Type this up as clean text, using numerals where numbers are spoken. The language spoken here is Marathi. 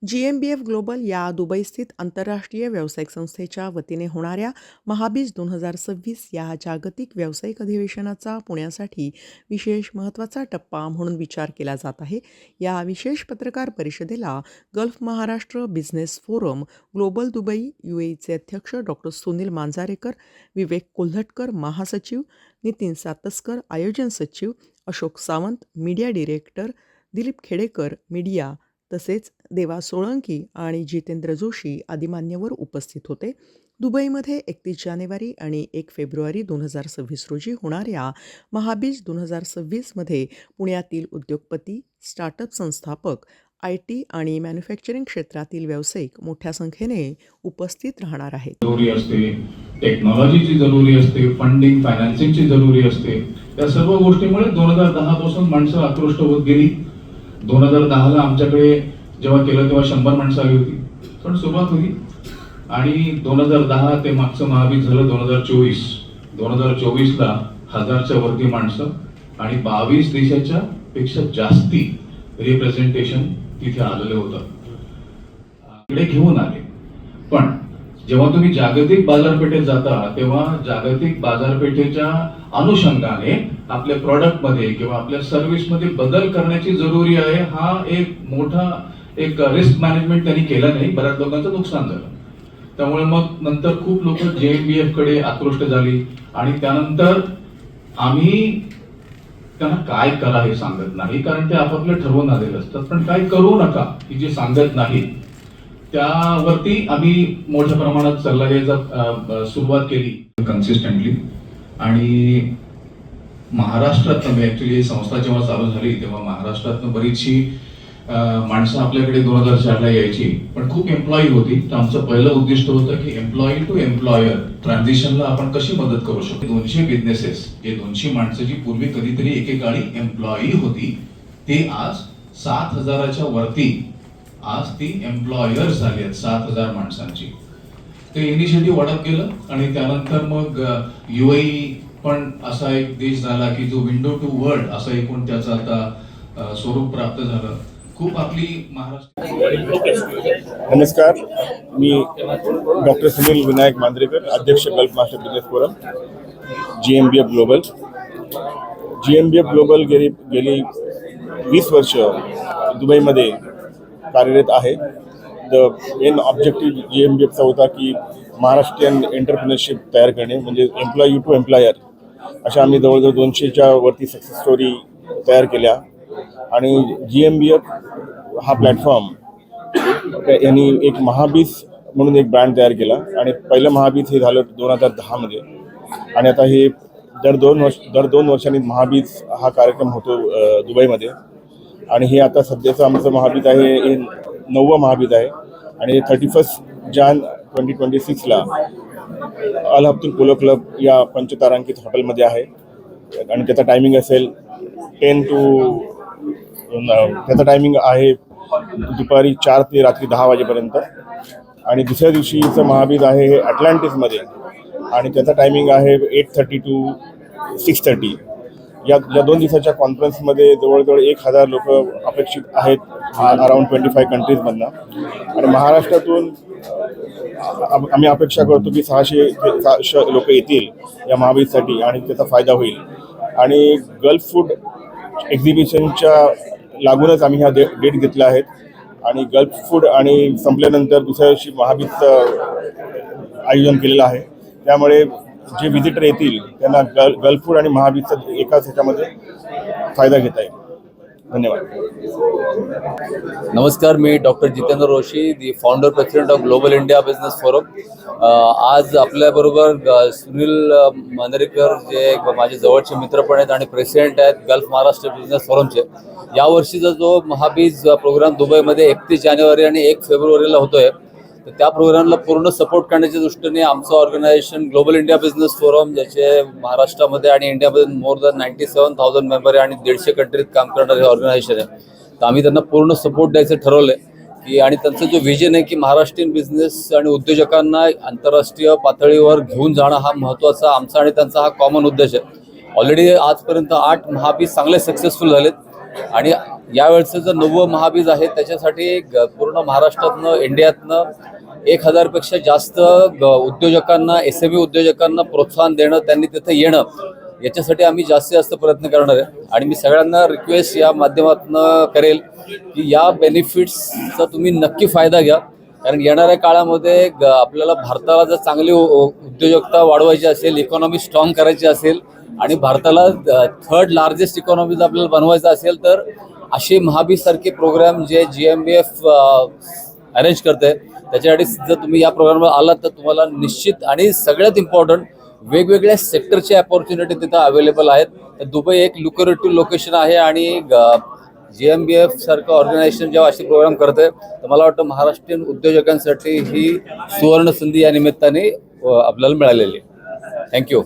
GmbF ग्लोबल या दुबईस्थित आंतरराष्ट्रीय व्यावसायिक संस्थेच्या वतीने होणाऱ्या महाबीज 2026 या जागतिक व्यावसायिक अधिवेशनाचा पुण्यासाठी विशेष महत्त्वाचा टप्पा म्हणून विचार केला जात आहे. या विशेष पत्रकार परिषदेला Gulf Maharashtra business forum global Dubai UAEचे अध्यक्ष डॉक्टर सुनील मांजारेकर, विवेक कोल्हटकर महासचिव, नितीन सातस्कर आयोजन सचिव, Ashok Sawant media director, Dilip Khedekar media तसेच देवा सोळंकी आणि जितेंद्र जोशी आदी मान्यवर उपस्थित होते. दुबईमध्ये 31 जानेवारी आणि 1 फेब्रुवारी 2026 रोजी होणाऱ्या महाबीज 2026मध्ये पुण्यातील उद्योगपती, स्टार्टअप संस्थापक, IT आणि मॅन्युफॅक्चरिंग क्षेत्रातील व्यावसायिक मोठ्या संख्येने उपस्थित राहणार आहेत. जरुरी असते, टेक्नॉलॉजीची जरुरी असते, फंडिंग फायनान्सिंगची जरुरी असते. या सर्व गोष्टीमुळे 2010 पासून माणसं आकृष्ट होत गेली. 2010ला आमच्याकडे जेव्हा केलं तेव्हा 100 माणसं आली होती, पण सुरुवात होती. आणि 2010 ते मागचं महाबीज झालं 2024ला 1000च्या वरती माणसं आणि 22 देशाच्या पेक्षा जास्ती रिप्रेझेंटेशन तिथे आलेलं होतं. इकडे घेऊन आले. पण जेव्हा तुम्ही जागतिक बाजारपेठेत जाता तेव्हा जागतिक बाजारपेठेच्या अनुषंगाने आपल्या प्रॉडक्ट मध्ये किंवा आपल्या सर्व्हिस मध्ये बदल करण्याची जरुरी आहे. हा एक मोठा रिस्क मॅनेजमेंट त्यांनी केला नाही. बऱ्याच लोकांचं नुकसान झालं. त्यामुळे मग नंतर खूप लोक JMBF कडे आकृष्ट झाली आणि त्यानंतर आम्ही त्यांना काय करा हे सांगत नाही, कारण ते आपापलं ठरवून आलेलं असतात. पण काय करू नका ही जे सांगत नाही त्यावरती आम्ही मोठ्या प्रमाणात सल्ला द्यायचा सुरुवात केली कन्सिस्टंटली. आणि महाराष्ट्रातनं ऍक्च्युली संस्था जेव्हा चालू झाली तेव्हा महाराष्ट्रातनं बरीचशी माणसं आपल्याकडे 2004ला यायची, पण खूप एम्प्लॉई होती. तर आमचं पहिलं उद्दिष्ट होतं की एम्प्लॉई टू एम्प्लॉयर ट्रान्झिशनला आपण कशी मदत करू शकतो. 200 बिझनेसेस, जे 200 माणसं जी पूर्वी कधीतरी एकेकाळी एम्प्लॉई होती ते आज 7000च्या वरती आज ती एम्प्लॉयर्स झाली आहेत. 7000 माणसांची ते इनिशिएटिव्ह वाढत गेलं. आणि त्यानंतर मग UAE पण असा एक देश झाला की जो विंडो टू वर्ल्ड असं एकूण त्याचं आता स्वरूप प्राप्त झालं. खूप आपली महाराष्ट्र. नमस्कार, मी डॉक्टर सुनील विनायक मांजरेकर, अध्यक्ष gulf Maharashtra business forum GmbF global. GmbF global गेली 20 वर्ष दुबईमध्ये कार्यरत आहे. द मेन ऑब्जेक्टिव्ह GmbFचा होता की महाराष्ट्रीयन एंटरप्रिनरशिप तयार करणे, म्हणजे एम्प्लॉई टू एम्प्लॉयर. अशा आम्ही जवळजवळ 200च्या वरती सक्सेस स्टोरी तयार केल्या. आणि GmbF हा प्लॅटफॉर्म यांनी एक महाबीज म्हणून एक ब्रँड तयार केला. आणि पहिलं महाबीज हे झालं 2010मध्ये. आणि आता हे दर दोन वर्षांनी महाबीज हा कार्यक्रम होतो दुबईमध्ये. आणि हे आता सध्याचं आमचं महाबीज आहे, हे 9वं महाबीज आहे. आणि 31 जान 2026ला अल हब्तुल पोलो क्लब या पंचतारांकित हॉटेलमध्ये आहे. आणि त्याचा टायमिंग असेल 10 to त्याचा टायमिंग आहे दुपारी 4 ते रात्री 10 वाजेपर्यंत. आणि दुसऱ्या दिवशीचं महाबीज आहे हे अटलांटिसमध्ये आणि त्याचा टायमिंग आहे 8:30 to 6:30. या 2 दिवसाच्या कॉन्फरन्समध्ये जवळजवळ 1000 लोक अपेक्षित आहेत अराउंड 25 कंट्रीजमधनं. आणि महाराष्ट्रातून आम्ही अपेक्षा करतो की 600 लोक येतील या महाबीजसाठी आणि त्याचा फायदा होईल. आणि गल्फ फूड एक्झिबिशनच्या लागूनच आम्ही ह्या डेट घेतल्या आहेत. आणि गल्फ फूड आणि संपल्यानंतर दुसऱ्या दिवशी महाबीजचं आयोजन केलेलं आहे. त्यामुळे जे व्हिजिटर येतील त्यांना गल्फ फूड आणि महाबीजचा एकाच ह्याच्यामध्ये फायदा घेता येईल. धन्यवाद. नमस्कार, मी doctor Jitendra Joshi, the founder president of global India business forum. आज आपल्याबरोबर सुनील मांजरेकर जे माझे जवळचे मित्र पण आहेत आणि प्रेसिडेंट आहेत गल्फ महाराष्ट्र बिझनेस फोरमचे. यावर्षीचा जो महाबीज प्रोग्राम दुबईमध्ये 31 जानेवारी आणि 1 फेब्रुवारीला होतोय, तर त्या प्रोग्रामला पूर्ण सपोर्ट करण्याच्या दृष्टीने आमचं organisation global India business forum, ज्याचे महाराष्ट्रामध्ये आणि इंडियामध्ये मोर दॅन 97,000 मेंबर आहे आणि 150 कंट्रीत काम करणारे ऑर्गनायझेशन आहे. तर आम्ही त्यांना पूर्ण सपोर्ट द्यायचं ठरवलं आहे की, आणि त्यांचं जो व्हिजन आहे की महाराष्ट्रीयन बिझनेस आणि उद्योजकांना आंतरराष्ट्रीय पातळीवर घेऊन जाणं हा महत्त्वाचा आमचा आणि त्यांचा हा कॉमन उद्देश आहे. ऑलरेडी आजपर्यंत 8 महाबीज चांगले सक्सेसफुल झालेत. आणि यावेळचं जर 9वं महाबीज आहे त्याच्यासाठी पूर्ण महाराष्ट्रातनं इंडियातनं 1000 पेक्षा जास्त उद्योजकांना SME उद्योजकांना प्रोत्साहन देणं, त्यांनी तिथे येणं, याच्यासाठी आम्ही जास्तीत जास्त प्रयत्न करणार आहे. आणि मी सगळ्यांना रिक्वेस्ट या माध्यमातून करेल की या बेनिफिट्सचा तुम्ही नक्की फायदा घ्या. कारण येणाऱ्या काळामध्ये आपल्याला भारताला जर चांगली उद्योजकता वाढवायची असेल, इकॉनॉमी स्ट्रॉंग करायची असेल आणि भारताला 3rd लार्जेस्ट इकॉनॉमी जर आपल्याला बनवायचं असेल तर असे महाबीज सारखे प्रोग्राम जे GMBF अरेंज करते, त्याच्यासाठी जर तुम्ही या प्रोग्रामवर आलात तर तुम्हाला निश्चित आणि सगळ्यात इम्पॉर्टंट वेगवेगळ्या सेक्टरचे अपॉर्च्युनिटी तिथं अवेलेबल आहेत. दुबई एक लुक्रेटिव्ह लोकेशन आहे आणि GMBF सारखं ऑर्गनायझेशन जेव्हा असे प्रोग्राम करते तर मला वाटतं महाराष्ट्रीयन उद्योजकांसाठी ही सुवर्ण संधी या निमित्ताने आपल्याला मिळालेली आहे. थँक्यू.